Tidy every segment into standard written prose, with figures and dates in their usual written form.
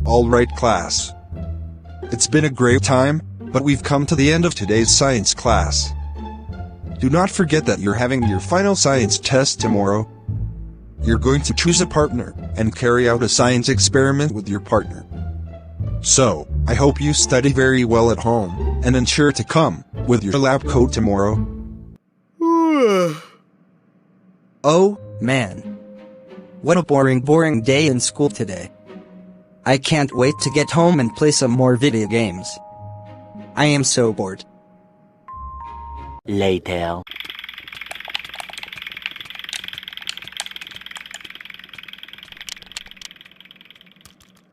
Alright class. It's been a great time, but we've come to the end of today's science class. Do not forget that you're having your final science test tomorrow. You're going to choose a partner and carry out a science experiment with your partner. So, I hope you study very well at home, and ensure to come with your lab coat tomorrow. Oh, man. What a boring day in school today. I can't wait to get home and play some more video games. I am so bored. Later.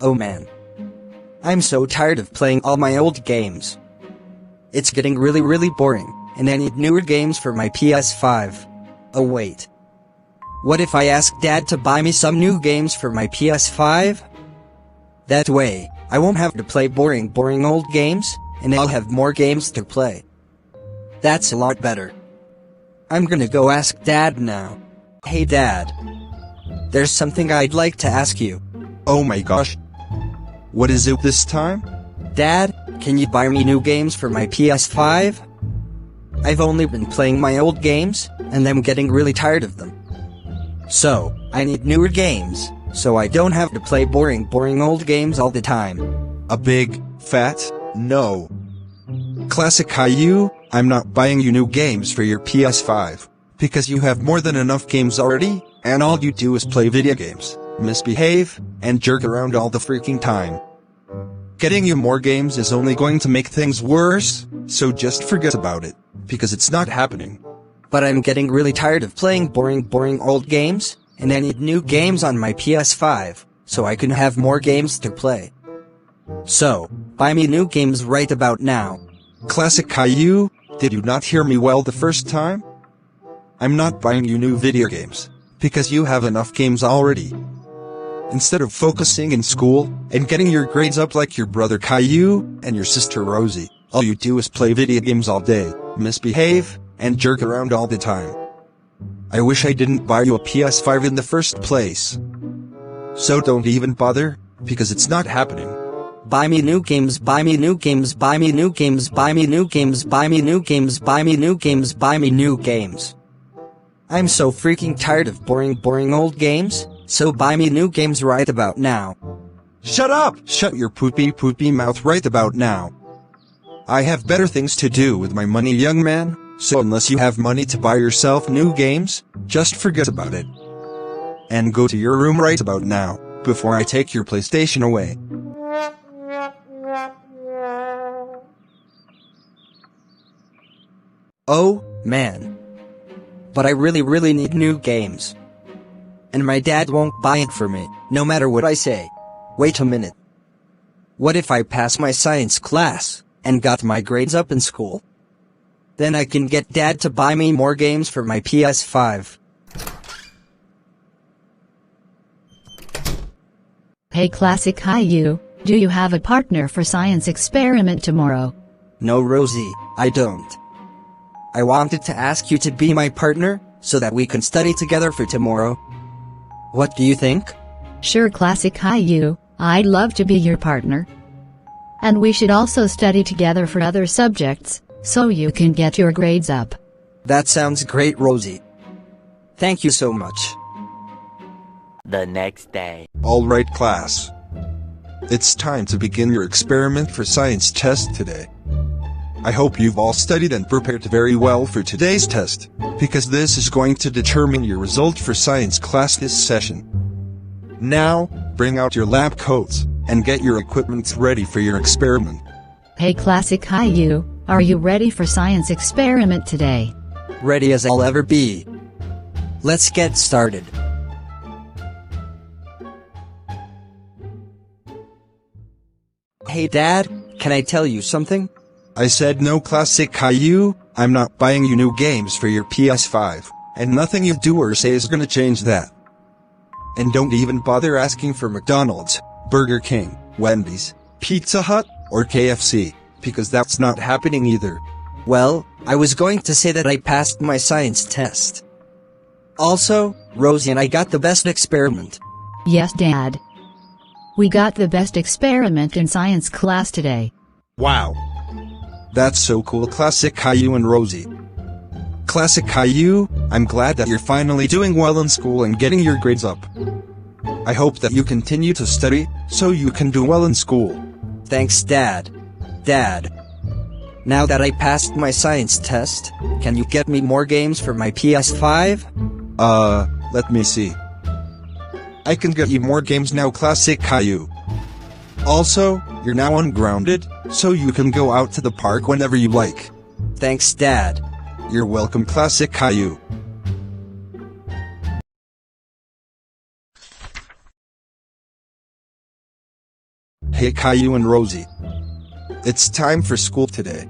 Oh man. I'm so tired of playing all my old games. It's getting really boring, and I need newer games for my PS5. Oh wait. What if I ask Dad to buy me some new games for my PS5? That way, I won't have to play boring old games, and I'll have more games to play. That's a lot better. I'm gonna go ask Dad now. Hey Dad. There's something I'd like to ask you. Oh my gosh. What is it this time? Dad, can you buy me new games for my PS5? I've only been playing my old games, and I'm getting really tired of them. So, I need newer games, so I don't have to play boring old games all the time. A big, fat, no. Classic caillou, I'm not buying you new games for your PS5, because you have more than enough games already, and all you do is play video games, misbehave, and jerk around all the freaking time. Getting you more games is only going to make things worse, so just forget about it, because it's not happening. But I'm getting really tired of playing boring old games, and I need new games on my PS5, so I can have more games to play. So, buy me new games right about now. Classic caillou, did you not hear me well the first time? I'm not buying you new video games, because you have enough games already. Instead of focusing in school, and getting your grades up like your brother Caillou, and your sister Rosie, all you do is play video games all day, misbehave, and jerk around all the time. I wish I didn't buy you a PS5 in the first place. So don't even bother, because it's not happening. Buy me new games, buy me new games, buy me new games, buy me new games, buy me new games, buy me new games, buy me new games. I'm so freaking tired of boring old games, so buy me new games right about now. Shut up! Shut your poopy mouth right about now. I have better things to do with my money, young man, so unless you have money to buy yourself new games, just forget about it. And go to your room right about now, before I take your PlayStation away. Oh, man. But I really need new games. And my dad won't buy it for me, no matter what I say. Wait a minute. What if I pass my science class, and got my grades up in school? Then I can get Dad to buy me more games for my PS5. Hey Classic Caillou, do you have a partner for science experiment tomorrow? No Rosie, I don't. I wanted to ask you to be my partner, so that we can study together for tomorrow. What do you think? Sure Classic Caillou, I'd love to be your partner. And we should also study together for other subjects, so you can get your grades up. That sounds great, Rosie. Thank you so much. The next day. Alright class. It's time to begin your experiment for science test today. I hope you've all studied and prepared very well for today's test, because this is going to determine your result for science class this session. Now, bring out your lab coats, and get your equipment ready for your experiment. Hey Classic Caillou, are you ready for science experiment today? Ready as I'll ever be. Let's get started. Hey Dad, can I tell you something? I said no Classic Caillou, I'm not buying you new games for your PS5, and nothing you do or say is gonna change that. And don't even bother asking for McDonald's, Burger King, Wendy's, Pizza Hut, or KFC, because that's not happening either. Well, I was going to say that I passed my science test. Also, Rosie and I got the best experiment. Yes Dad. We got the best experiment in science class today. Wow. That's so cool, Classic Caillou and Rosie. Classic Caillou, I'm glad that you're finally doing well in school and getting your grades up. I hope that you continue to study, so you can do well in school. Thanks, Dad. Dad. Now that I passed my science test, can you get me more games for my PS5? Let me see. I can get you more games now, Classic Caillou. Also, you're now ungrounded, so you can go out to the park whenever you like. Thanks, Dad. You're welcome, Classic Caillou. Hey Caillou and Rosie. It's time for school today.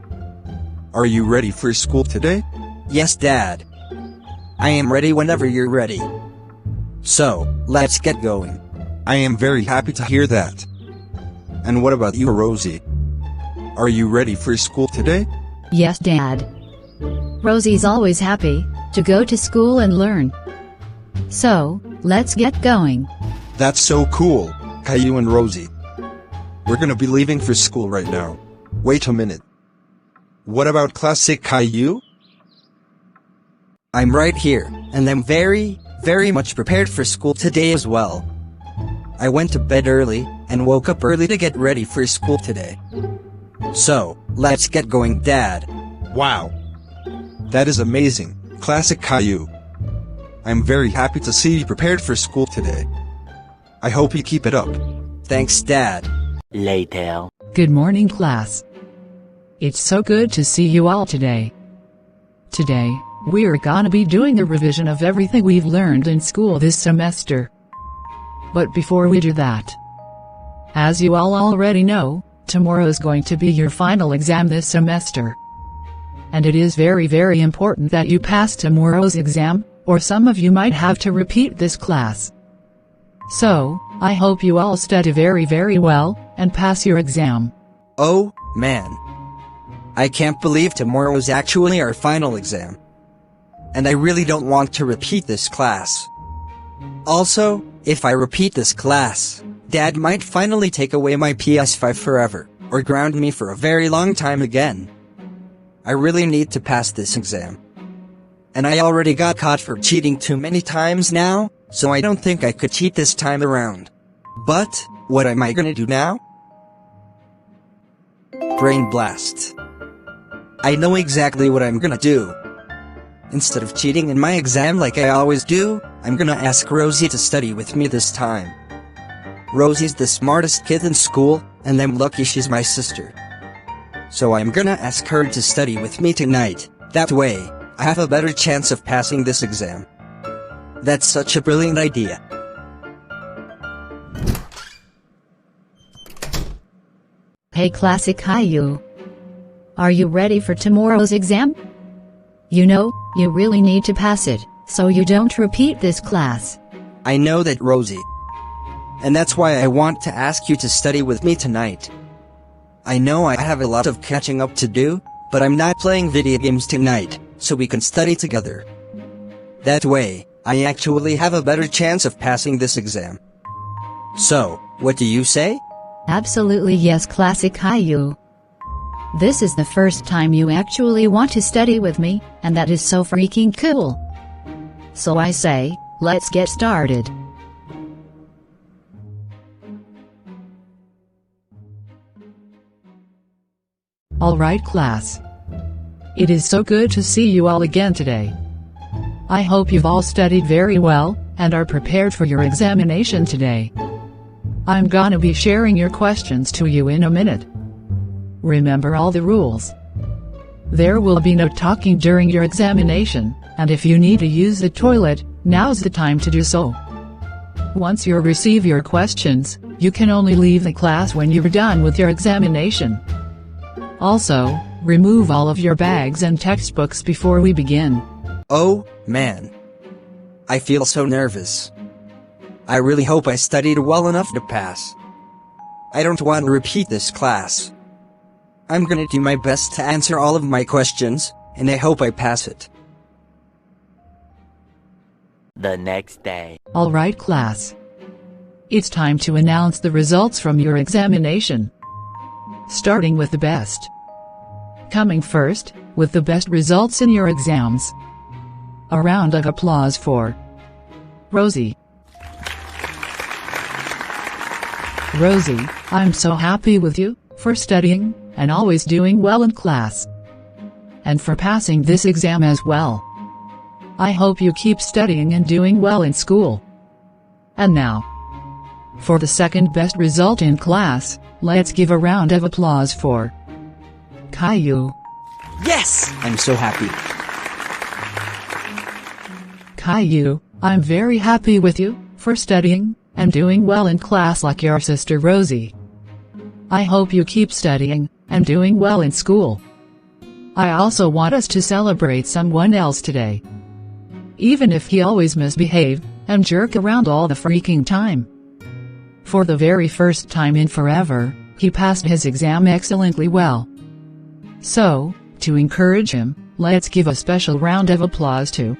Are you ready for school today? Yes, Dad. I am ready whenever you're ready. So, let's get going. I am very happy to hear that. And what about you, Rosie? Are you ready for school today? Yes, Dad. Rosie's always happy to go to school and learn. So, let's get going. That's so cool, Caillou and Rosie. We're gonna be leaving for school right now. Wait a minute. What about Classic Caillou? I'm right here, and I'm very much prepared for school today as well. I went to bed early, and woke up early to get ready for school today. So, let's get going, Dad. Wow. That is amazing, Classic Caillou. I'm very happy to see you prepared for school today. I hope you keep it up. Thanks, Dad. Later. Good morning, class. It's so good to see you all today. Today, we're gonna be doing a revision of everything we've learned in school this semester. But before we do that, as you all already know, tomorrow's going to be your final exam this semester. And it is very important that you pass tomorrow's exam, or some of you might have to repeat this class. So, I hope you all study very well, and pass your exam. Oh, man. I can't believe tomorrow is actually our final exam. And I really don't want to repeat this class. Also, if I repeat this class, Dad might finally take away my PS5 forever, or ground me for a very long time again. I really need to pass this exam. And I already got caught for cheating too many times now, so I don't think I could cheat this time around. But, what am I gonna do now? Brain blast. I know exactly what I'm gonna do. Instead of cheating in my exam like I always do, I'm gonna ask Rosie to study with me this time. Rosie's the smartest kid in school, and I'm lucky she's my sister. So I'm gonna ask her to study with me tonight, that way, I have a better chance of passing this exam. That's such a brilliant idea. Hey Classic Caillou. Are you ready for tomorrow's exam? You know, you really need to pass it, so you don't repeat this class. I know that, Rosie. And that's why I want to ask you to study with me tonight. I know I have a lot of catching up to do, but I'm not playing video games tonight, so we can study together. That way, I actually have a better chance of passing this exam. So, what do you say? Absolutely yes, Classic Caillou. This is the first time you actually want to study with me, and that is so freaking cool. So I say, let's get started. Alright, class. It is so good to see you all again today. I hope you've all studied very well, and are prepared for your examination today. I'm gonna be sharing your questions to you in a minute. Remember all the rules. There will be no talking during your examination, and if you need to use the toilet, now's the time to do so. Once you receive your questions, you can only leave the class when you're done with your examination. Also, remove all of your bags and textbooks before we begin. Oh, man. I feel so nervous. I really hope I studied well enough to pass. I don't want to repeat this class. I'm gonna do my best to answer all of my questions, and I hope I pass it. The next day. Alright, class. It's time to announce the results from your examination. Starting with the best. Coming first, with the best results in your exams. A round of applause for Rosie. Rosie, I'm so happy with you, for studying, and always doing well in class. And for passing this exam as well. I hope you keep studying and doing well in school. And now, for the second best result in class, let's give a round of applause for Caillou. Yes! I'm so happy. Caillou, I'm very happy with you, for studying, and doing well in class like your sister Rosie. I hope you keep studying, and doing well in school. I also want us to celebrate someone else today. Even if he always misbehave, and jerk around all the freaking time. For the very first time in forever, he passed his exam excellently well. So, to encourage him, let's give a special round of applause to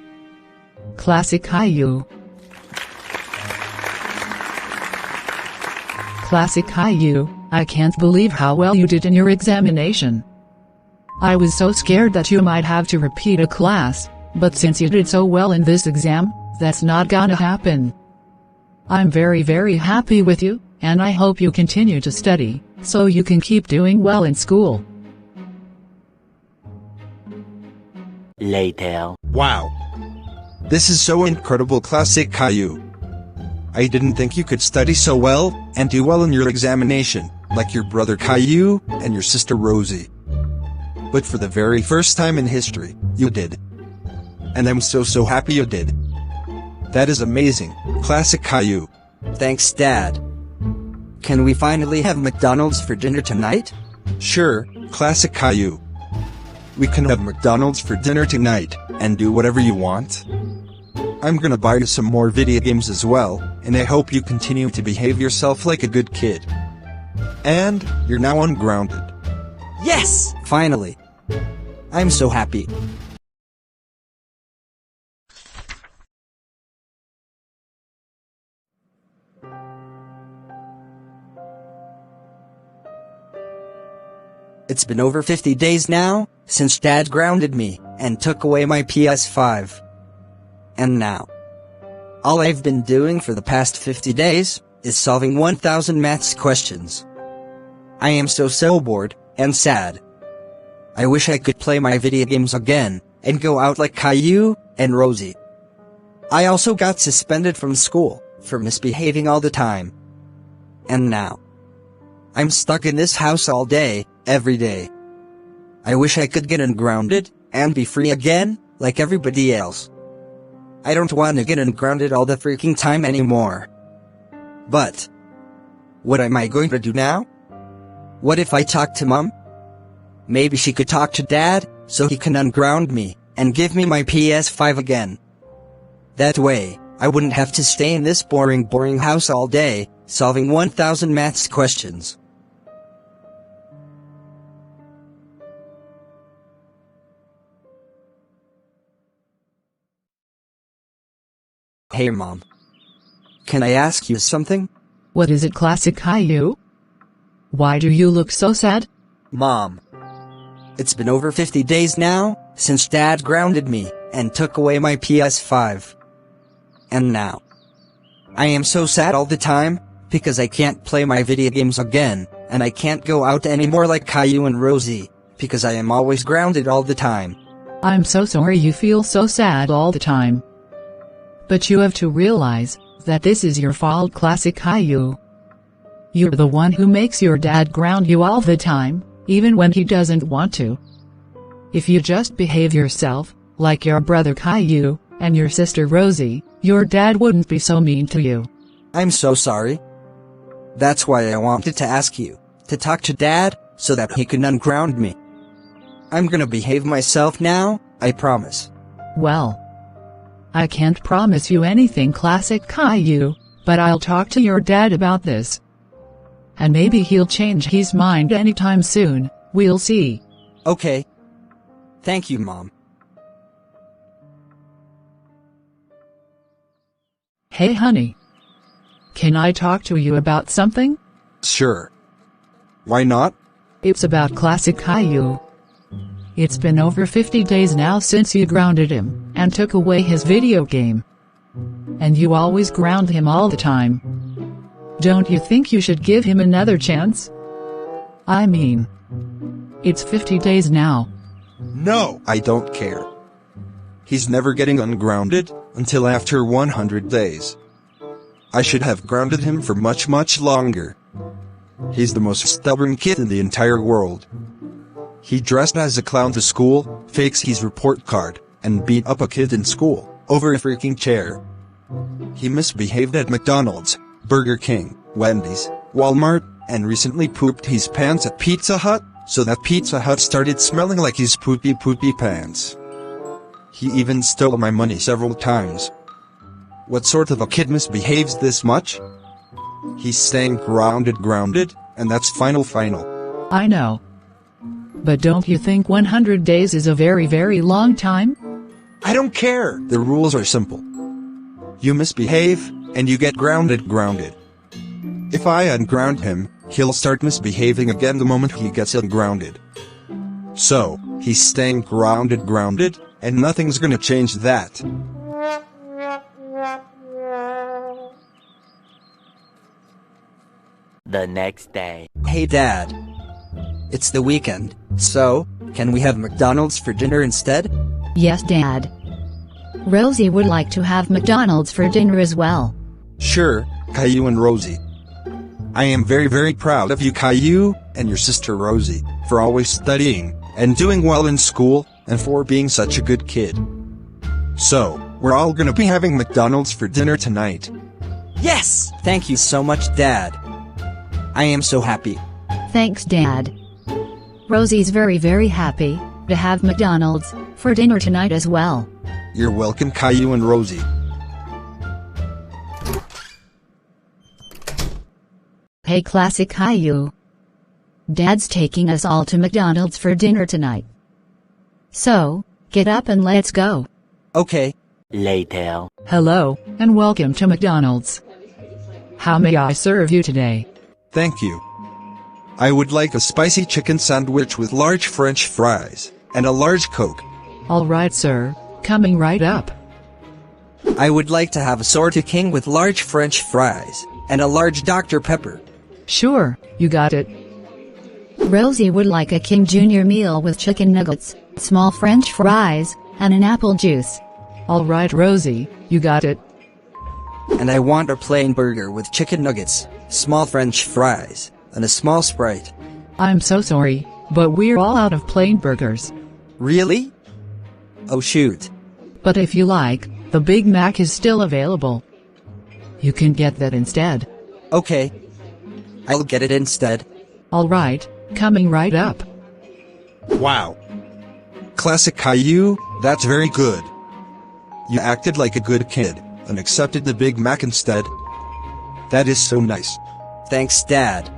Classic Caillou. Classic Caillou, I can't believe how well you did in your examination. I was so scared that you might have to repeat a class, but since you did so well in this exam, that's not gonna happen. I'm very happy with you, and I hope you continue to study, so you can keep doing well in school. Later. Wow. This is so incredible, Classic Caillou. I didn't think you could study so well, and do well in your examination, like your brother Caillou, and your sister Rosie. But for the very first time in history, you did. And I'm so happy you did. That is amazing, Classic Caillou. Thanks, Dad. Can we finally have McDonald's for dinner tonight? Sure, Classic Caillou. We can have McDonald's for dinner tonight, and do whatever you want. I'm gonna buy you some more video games as well, and I hope you continue to behave yourself like a good kid. And, you're now ungrounded. Yes! Finally. I'm so happy. It's been over 50 days now, since Dad grounded me, and took away my PS5. And now, all I've been doing for the past 50 days, is solving 1000 maths questions. I am so bored, and sad. I wish I could play my video games again, and go out like Caillou, and Rosie. I also got suspended from school, for misbehaving all the time. And now, I'm stuck in this house all day, every day. I wish I could get ungrounded, and be free again, like everybody else. I don't want to get ungrounded all the freaking time anymore. But, what am I going to do now? What if I talk to Mom? Maybe she could talk to Dad, so he can unground me, and give me my PS5 again. That way, I wouldn't have to stay in this boring house all day, solving 1000 maths questions. Hey Mom. Can I ask you something? What is it, Classic Caillou? Why do you look so sad? Mom. It's been over 50 days now, since Dad grounded me, and took away my PS5. And now, I am so sad all the time, because I can't play my video games again, and I can't go out anymore like Caillou and Rosie, because I am always grounded all the time. I'm so sorry you feel so sad all the time. But you have to realize that this is your fault, Classic Caillou. You're the one who makes your dad ground you all the time, even when he doesn't want to. If you just behave yourself, like your brother Caillou, and your sister Rosie, your dad wouldn't be so mean to you. I'm so sorry. That's why I wanted to ask you, to talk to Dad, so that he can unground me. I'm gonna behave myself now, I promise. Well, I can't promise you anything, Classic Caillou, but I'll talk to your dad about this. And maybe he'll change his mind anytime soon, we'll see. Okay. Thank you, Mom. Hey honey. Can I talk to you about something? Sure. Why not? It's about classic Caillou. It's been over 50 days now since you grounded him, and took away his video game. And you always ground him all the time. Don't you think you should give him another chance? I mean, it's 50 days now. No, I don't care. He's never getting ungrounded until after 100 days. I should have grounded him for much, much longer. He's the most stubborn kid in the entire world. He dressed as a clown to school, fakes his report card, and beat up a kid in school over a freaking chair. He misbehaved at McDonald's, Burger King, Wendy's, Walmart, and recently pooped his pants at Pizza Hut, so that Pizza Hut started smelling like his poopy pants. He even stole my money several times. What sort of a kid misbehaves this much? He's staying grounded, and that's final. I know. But don't you think 100 days is a very, very long time? I don't care. The rules are simple. You misbehave, and you get grounded. If I unground him, he'll start misbehaving again the moment he gets ungrounded. So, he's staying grounded, and nothing's gonna change that. The next day. Hey Dad. It's the weekend, so, can we have McDonald's for dinner instead? Yes, Dad. Rosie would like to have McDonald's for dinner as well. Sure, Caillou and Rosie. I am very, very proud of you, Caillou, and your sister Rosie, for always studying, and doing well in school, and for being such a good kid. So, we're all gonna be having McDonald's for dinner tonight. Yes! Thank you so much, Dad. I am so happy. Thanks, Dad. Rosie's very, very happy to have McDonald's for dinner tonight as well. You're welcome, Caillou and Rosie. Hey, classic Caillou. Dad's taking us all to McDonald's for dinner tonight. So, get up and let's go. Okay. Later. Hello, and welcome to McDonald's. How may I serve you today? Thank you. I would like a spicy chicken sandwich with large French fries, and a large Coke. All right, sir. Coming right up. I would like to have a Sortie King with large French fries, and a large Dr. Pepper. Sure, you got it. Rosie would like a King Jr. meal with chicken nuggets, small French fries, and an apple juice. All right, Rosie, you got it. And I want a plain burger with chicken nuggets, small French fries, and a small Sprite. I'm so sorry, but we're all out of plain burgers. Really? Oh shoot. But if you like, the Big Mac is still available. You can get that instead. Okay. I'll get it instead. All right, coming right up. Wow. Classic Caillou, that's very good. You acted like a good kid, and accepted the Big Mac instead. That is so nice. Thanks, Dad.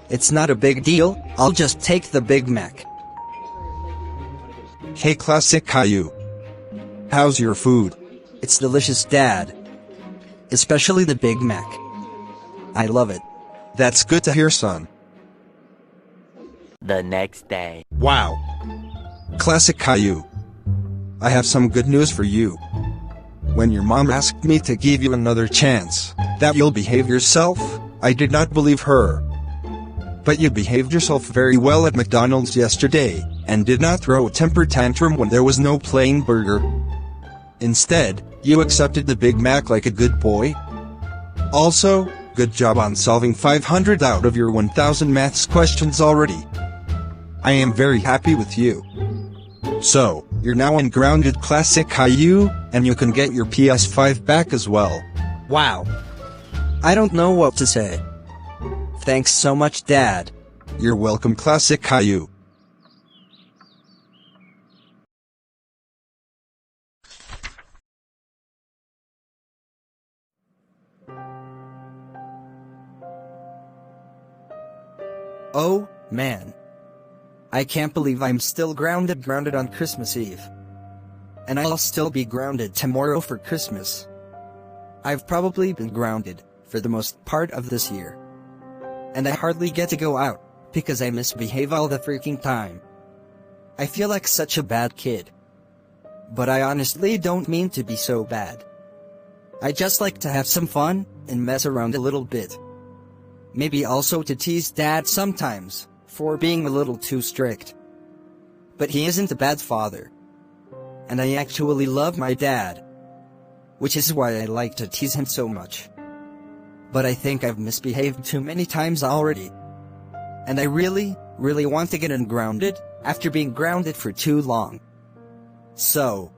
It's not a big deal, I'll just take the Big Mac. Hey, classic Caillou. How's your food? It's delicious, Dad. Especially the Big Mac. I love it. That's good to hear, son. The next day. Wow. Classic Caillou. I have some good news for you. When your mom asked me to give you another chance, that you'll behave yourself, I did not believe her. But you behaved yourself very well at McDonald's yesterday, and did not throw a temper tantrum when there was no plain burger. Instead, you accepted the Big Mac like a good boy. Also, good job on solving 500 out of your 1000 maths questions already. I am very happy with you. So, you're now ungrounded, classic Caillou, and you can get your PS5 back as well. Wow. I don't know what to say. Thanks so much, Dad. You're welcome, classic Caillou. Oh, man. I can't believe I'm still grounded on Christmas Eve. And I'll still be grounded tomorrow for Christmas. I've probably been grounded for the most part of this year. And I hardly get to go out, because I misbehave all the freaking time. I feel like such a bad kid. But I honestly don't mean to be so bad. I just like to have some fun, and mess around a little bit. Maybe also to tease Dad sometimes, for being a little too strict. But he isn't a bad father. And I actually love my dad. Which is why I like to tease him so much. But I think I've misbehaved too many times already. And I really want to get ungrounded, after being grounded for too long. So,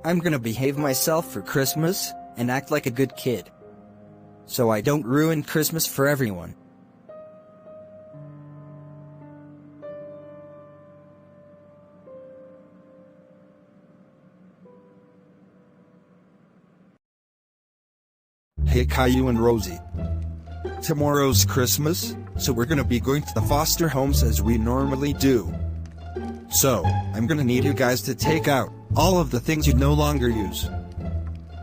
I'm gonna behave myself for Christmas, and act like a good kid. So I don't ruin Christmas for everyone. Hey Caillou and Rosie. Tomorrow's Christmas, so we're gonna be going to the foster homes as we normally do. So, I'm gonna need you guys to take out all of the things you no longer use.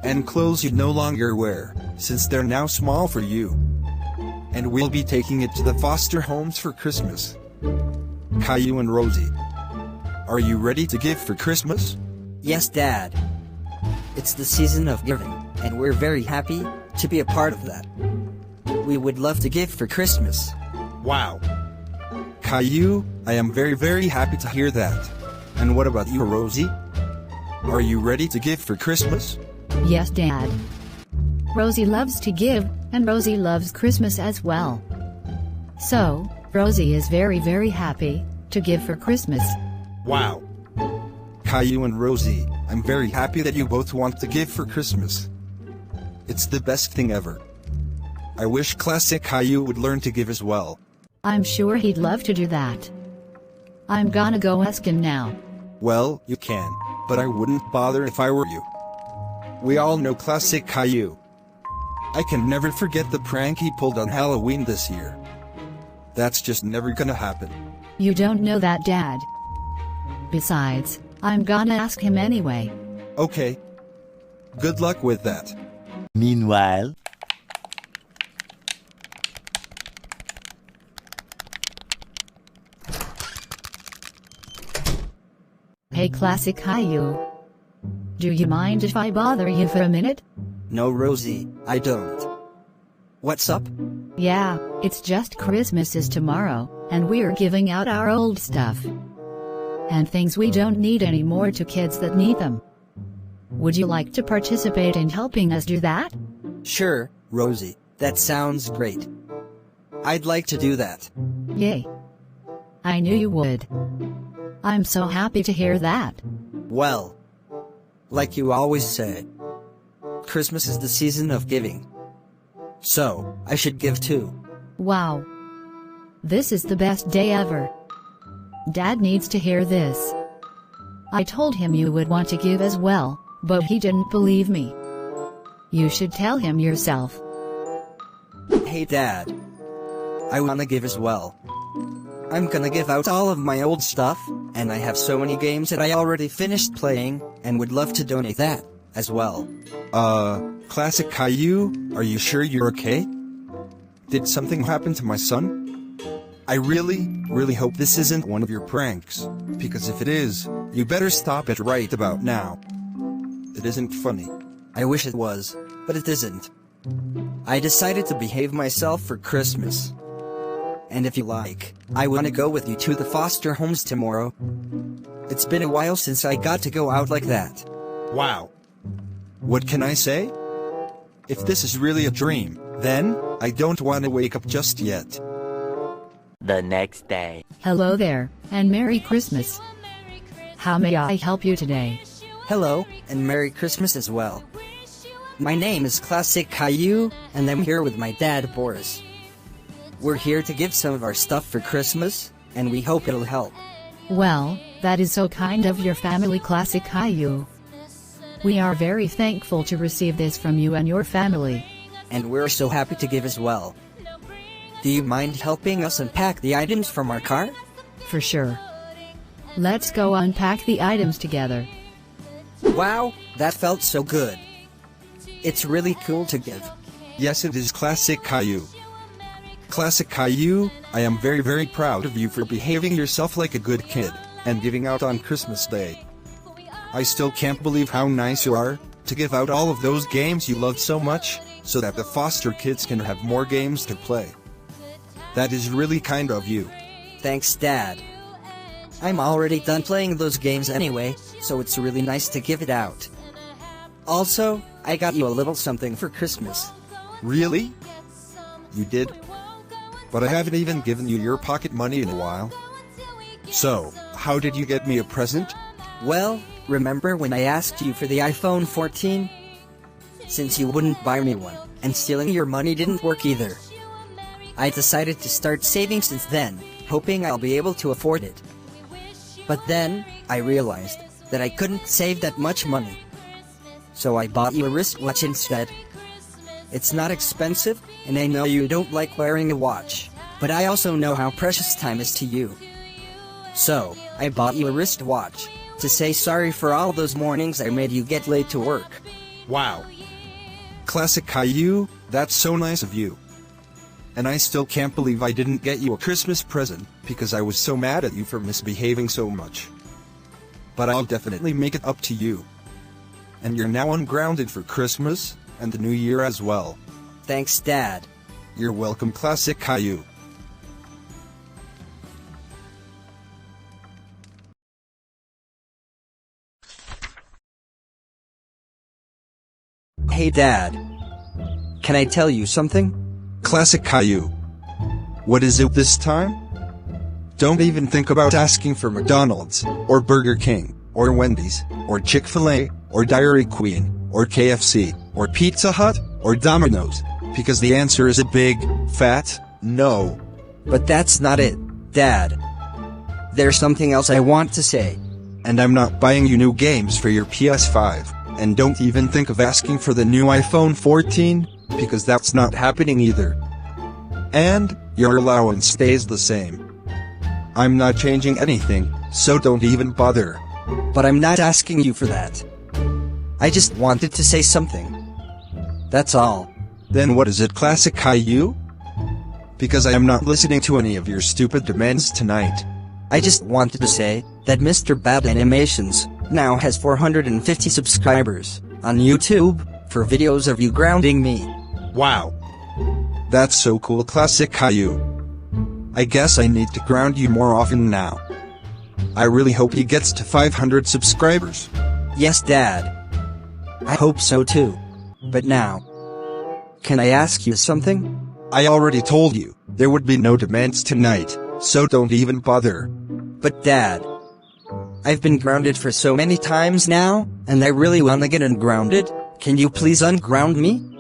And clothes you no longer wear, since they're now small for you. And we'll be taking it to the foster homes for Christmas. Caillou and Rosie. Are you ready to give for Christmas? Yes, Dad. It's the season of giving, and we're very happy to be a part of that. We would love to give for Christmas. Wow. Caillou, I am very happy to hear that. And what about you, Rosie? Are you ready to give for Christmas? Yes, Dad. Rosie loves to give, and Rosie loves Christmas as well. So, Rosie is very happy to give for Christmas. Wow. Caillou and Rosie, I'm very happy that you both want to give for Christmas. It's the best thing ever. I wish classic Caillou would learn to give as well. I'm sure he'd love to do that. I'm gonna go ask him now. Well, you can, but I wouldn't bother if I were you. We all know classic Caillou. I can never forget the prank he pulled on Halloween this year. That's just never gonna happen. You don't know that, Dad. Besides, I'm gonna ask him anyway. Okay. Good luck with that. Meanwhile, Hey classic Caillou. Do you mind if I bother you for a minute? No, Rosie, I don't. What's up? Yeah, it's just Christmas is tomorrow, and we're giving out our old stuff. And things we don't need anymore to kids that need them. Would you like to participate in helping us do that? Sure, Rosie, that sounds great. I'd like to do that. Yay. I knew you would. I'm so happy to hear that. Well, like you always say, Christmas is the season of giving. So, I should give too. Wow. This is the best day ever. Dad needs to hear this. I told him you would want to give as well, but he didn't believe me. You should tell him yourself. Hey Dad. I wanna give as well. I'm gonna give out all of my old stuff, and I have so many games that I already finished playing, and would love to donate that, as well. Classic Caillou, are you sure you're okay? Did something happen to my son? I really hope this isn't one of your pranks, because if it is, you better stop it right about now. It isn't funny. I wish it was, but it isn't. I decided to behave myself for Christmas. And if you like, I wanna go with you to the foster homes tomorrow. It's been a while since I got to go out like that. Wow. What can I say? If this is really a dream, then I don't want to wake up just yet. the next day. Hello there, and Merry Christmas. How may I help you today? Hello, and Merry Christmas as well. My name is Classic Caillou, and I'm here with my dad, Boris. We're here to give some of our stuff for Christmas, and we hope it'll help. Well, that is so kind of your family, Classic Caillou. We are very thankful to receive this from you and your family. And we're so happy to give as well. Do you mind helping us unpack the items from our car? For sure. Let's go unpack the items together. Wow, that felt so good. It's really cool to give. Yes, it is Classic Caillou. Classic Caillou, I am very very proud of you for behaving yourself like a good kid, and giving out on Christmas Day. I still can't believe how nice you are, to give out all of those games you love so much, so that the foster kids can have more games to play. That is really kind of you. Thanks, Dad. I'm already done playing those games anyway, so it's really nice to give it out. Also, I got you a little something for Christmas. Really? You did? But I haven't even given you your pocket money in a while. So, how did you get me a present? Well, remember when I asked you for the iPhone 14? Since you wouldn't buy me one, and stealing your money didn't work either, I decided to start saving since then, hoping I'll be able to afford it. But then, I realized that I couldn't save that much money. So I bought you a wristwatch instead. It's not expensive, and I know you don't like wearing a watch, but I also know how precious time is to you. So, I bought you a wristwatch, to say sorry for all those mornings I made you get late to work. Wow. Classic Caillou, that's so nice of you. And I still can't believe I didn't get you a Christmas present, because I was so mad at you for misbehaving so much. But I'll definitely make it up to you. And you're now ungrounded for Christmas, and the New Year as well. Thanks, Dad. You're welcome, Classic Caillou. Hey, Dad. Can I tell you something? Classic Caillou. What is it this time? Don't even think about asking for McDonald's, or Burger King, or Wendy's, or Chick-fil-A, or Dairy Queen, or KFC, or Pizza Hut, or Domino's, because the answer is a big, fat, no. But that's not it, Dad. There's something else I want to say. And I'm not buying you new games for your PS5, and don't even think of asking for the new iPhone 14, because that's not happening either. And, your allowance stays the same. I'm not changing anything, so don't even bother. But I'm not asking you for that. I just wanted to say something. That's all. Then what is it, Classic Caillou? Because I am not listening to any of your stupid demands tonight. I just wanted to say that Mr. Bad Animations now has 450 subscribers on YouTube for videos of you grounding me. Wow. That's so cool, Classic Caillou. I guess I need to ground you more often now. I really hope he gets to 500 subscribers. Yes, Dad. I hope so too. But now, can I ask you something? I already told you, there would be no demands tonight, so don't even bother. But Dad, I've been grounded for so many times now, and I really wanna get ungrounded. Can you please unground me?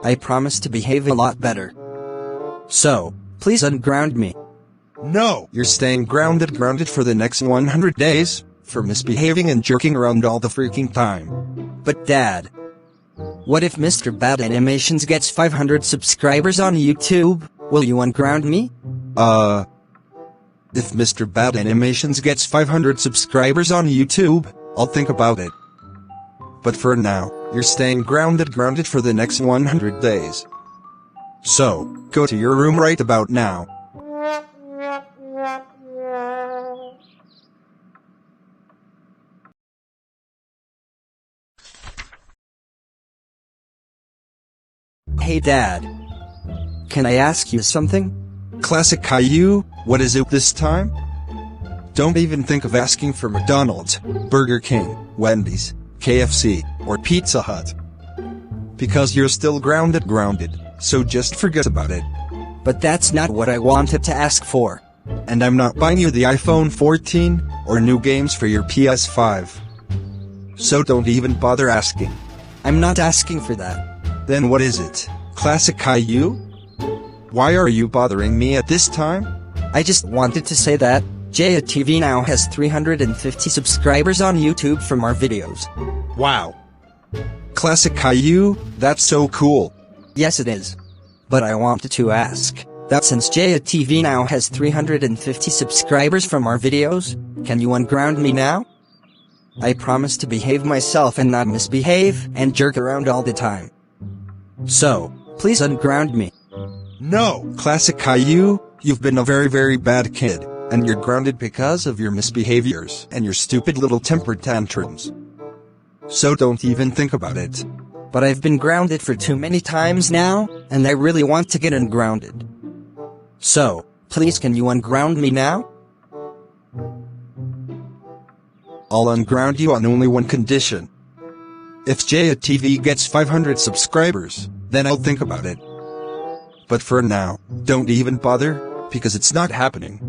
I promise to behave a lot better. So, please unground me. No! You're staying grounded for the next 100 days, for misbehaving and jerking around all the freaking time. But Dad, what if Mr. Bad Animations gets 500 subscribers on YouTube? Will you unground me? If Mr. Bad Animations gets 500 subscribers on YouTube, I'll think about it. But for now, you're staying grounded for the next 100 days. So, go to your room right about now. Hey, Dad. Can I ask you something? Classic Caillou, what is it this time? Don't even think of asking for McDonald's, Burger King, Wendy's, KFC, or Pizza Hut. Because you're still grounded, so just forget about it. But that's not what I wanted to ask for. And I'm not buying you the iPhone 14, or new games for your PS5. So don't even bother asking. I'm not asking for that. Then what is it, Classic Caillou? Why are you bothering me at this time? I just wanted to say that Jaya TV now has 350 subscribers on YouTube from our videos. Wow. Classic Caillou, that's so cool. Yes, it is. But I wanted to ask that since Jaya TV now has 350 subscribers from our videos, can you unground me now? I promise to behave myself and not misbehave and jerk around all the time. So, Please unground me. No, Classic Caillou, you've been a very bad kid, and you're grounded because of your misbehaviors and your stupid little temper tantrums. So don't even think about it. But I've been grounded for too many times now, and I really want to get ungrounded. So, please can you unground me now? I'll unground you on only one condition. If Jaya TV gets 500 subscribers, then I'll think about it. But for now, don't even bother, because it's not happening.